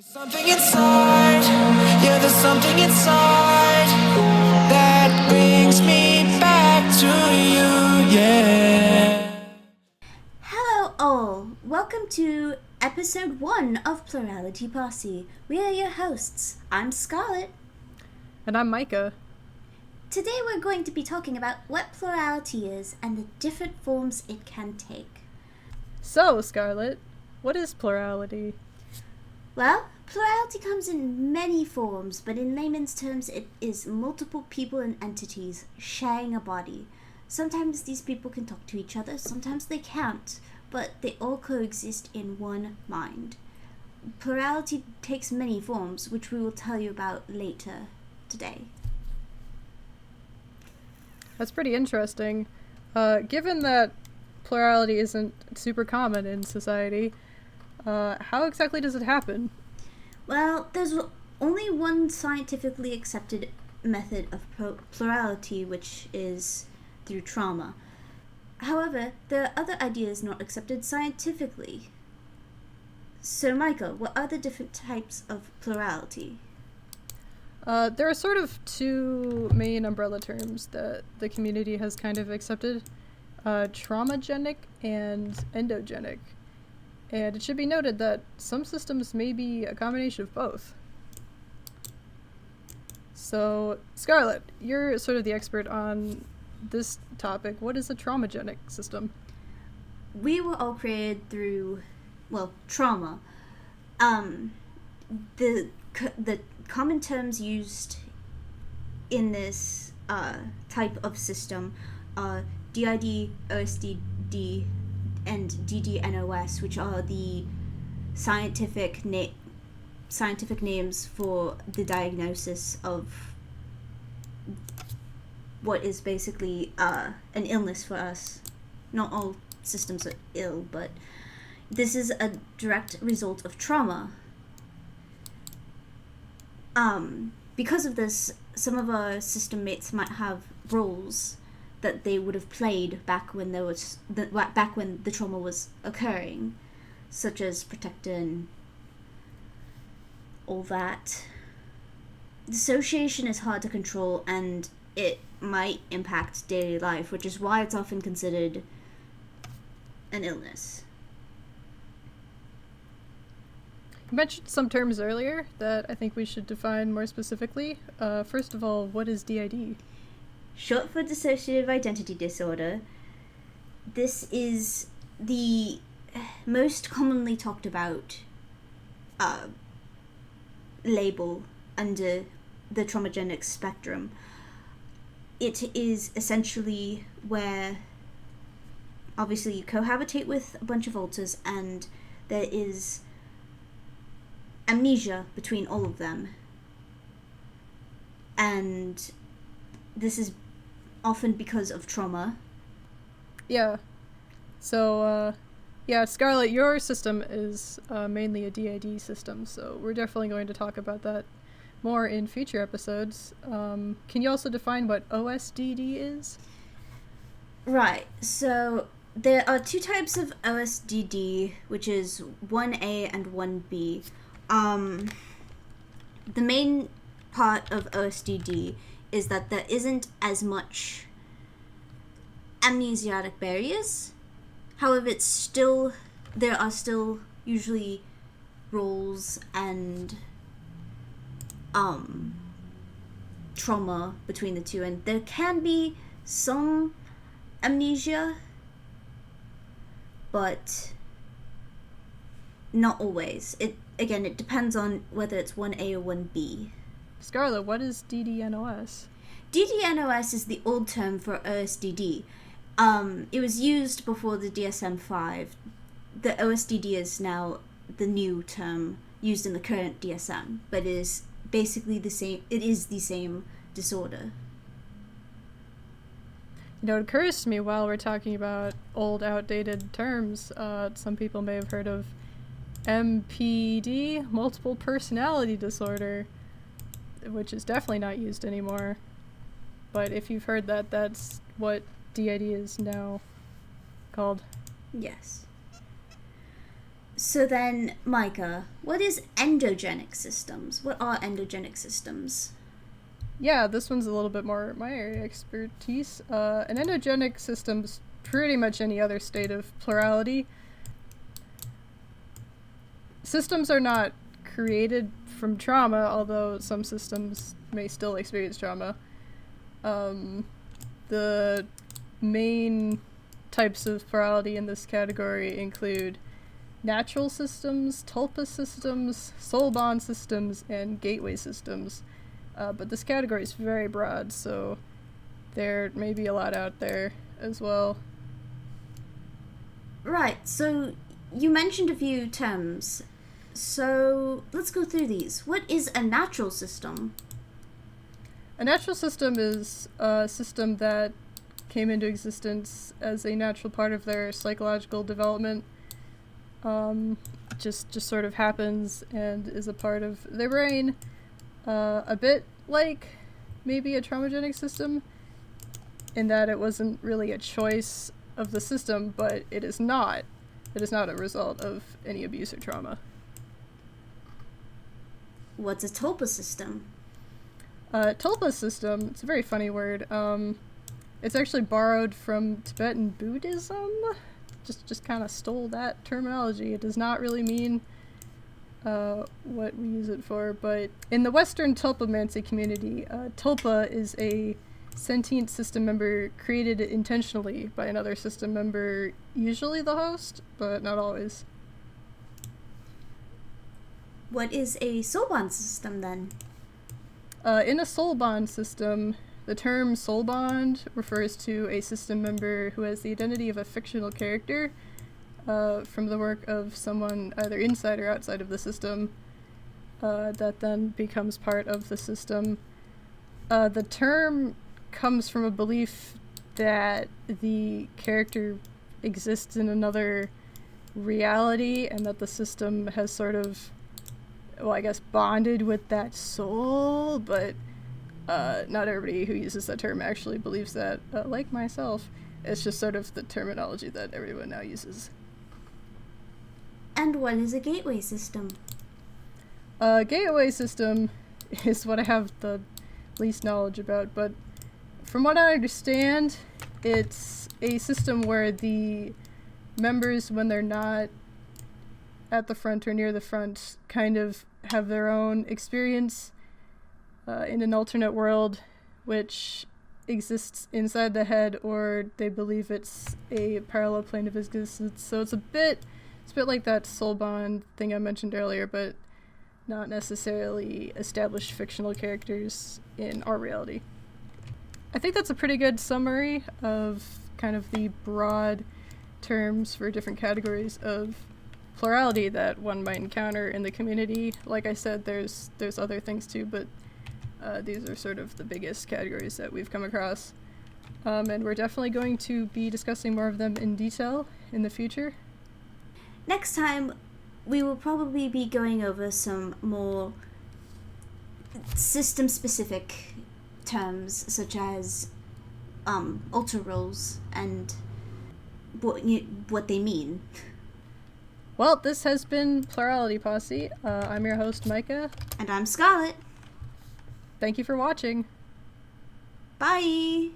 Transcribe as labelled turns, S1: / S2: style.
S1: Something inside, yeah, there's something inside that brings me back to you, yeah.
S2: Hello all, welcome to episode 1 of Plurality Posse. We are your hosts. I'm Scarlett.
S3: And I'm Micah.
S2: Today we're going to be talking about what plurality is and the different forms it can take.
S3: So, Scarlett, what is plurality?
S2: Well, plurality comes in many forms, but in layman's terms it is multiple people and entities sharing a body. Sometimes these people can talk to each other, sometimes they can't, but they all coexist in one mind. Plurality takes many forms, which we will tell you about later today.
S3: That's pretty interesting. Given that plurality isn't super common in society, how exactly does it happen?
S2: Well, there's only one scientifically accepted method of plurality, which is through trauma. However, there are other ideas not accepted scientifically. So, Micah, what are the different types of plurality?
S3: There are sort of two main umbrella terms that the community has kind of accepted, traumagenic and endogenic. And it should be noted that some systems may be a combination of both. So, Scarlett, you're sort of the expert on this topic. What is a traumagenic system?
S2: We were all created through, trauma. The common terms used in this type of system are DID, OSDD, and DDNOS, which are the scientific names for the diagnosis of what is basically an illness for us. Not all systems are ill, but this is a direct result of trauma. Because of this, some of our system mates might have roles that they would have played back when the trauma was occurring, such as protector and all that. Dissociation is hard to control, and it might impact daily life, which is why it's often considered an illness.
S3: You mentioned some terms earlier that I think we should define more specifically. First of all, what is DID?
S2: Short for dissociative identity disorder. This is the most commonly talked about label under the traumagenic spectrum. It is essentially where obviously you cohabitate with a bunch of alters and there is amnesia between all of them. And this is often because of trauma.
S3: Yeah. So, Scarlett, your system is mainly a DID system, so we're definitely going to talk about that more in future episodes. Can you also define what OSDD is?
S2: Right, so there are two types of OSDD, which is 1A and 1B. The main part of OSDD is that there isn't as much amnesiatic barriers. However, there are still usually roles and trauma between the two, and there can be some amnesia, but not always. It depends on whether it's 1A or 1B.
S3: Scarlett, what is DDNOS?
S2: DDNOS is the old term for OSDD. It was used before the DSM-5. The OSDD is now the new term used in the current DSM, but it is basically the same. It is the same disorder.
S3: You know, it occurs to me while we're talking about old, outdated terms, some people may have heard of MPD, multiple personality disorder, which is definitely not used anymore. But if you've heard that, that's what DID is now called.
S2: Yes. So then, Micah, what is endogenic systems? What are endogenic systems?
S3: Yeah, this one's a little bit more my area of expertise. An endogenic system's pretty much any other state of plurality. Systems are not created from trauma, although some systems may still experience trauma. The main types of plurality in this category include natural systems, tulpa systems, soul bond systems, and gateway systems. But this category is very broad, so there may be a lot out there as well.
S2: Right, so you mentioned a few terms. So let's go through these. What is a natural system?
S3: A natural system is a system that came into existence as a natural part of their psychological development. Just sort of happens and is a part of their brain. A bit like maybe a traumagenic system, in that it wasn't really a choice of the system, but it is not. It is not a result of any abuse or trauma.
S2: What's a tulpa system?
S3: Tulpa system, it's a very funny word. It's actually borrowed from Tibetan Buddhism. Just kind of stole that terminology. It does not really mean what we use it for, but in the Western Tulpamancy community, Tulpa is a sentient system member created intentionally by another system member, usually the host, but not always.
S2: What is a soul bond system then?
S3: In a soul bond system, the term soul bond refers to a system member who has the identity of a fictional character from the work of someone either inside or outside of the system that then becomes part of the system. The term comes from a belief that the character exists in another reality and that the system has sort of, well, I guess, bonded with that soul, but not everybody who uses that term actually believes that, like myself. It's just sort of the terminology that everyone now uses.
S2: And what is a gateway system?
S3: A gateway system is what I have the least knowledge about, but from what I understand, it's a system where the members, when they're not at the front or near the front, kind of have their own experience in an alternate world which exists inside the head, or they believe it's a parallel plane of existence. So it's a bit like that soul bond thing I mentioned earlier, but not necessarily established fictional characters in our reality. I think that's a pretty good summary of kind of the broad terms for different categories of plurality that one might encounter in the community. Like I said, there's other things too, but these are sort of the biggest categories that we've come across. And we're definitely going to be discussing more of them in detail in the future.
S2: Next time, we will probably be going over some more system-specific terms, such as alter roles and what they mean.
S3: Well, this has been Plurality Posse. I'm your host, Micah.
S2: And I'm Scarlett.
S3: Thank you for watching.
S2: Bye!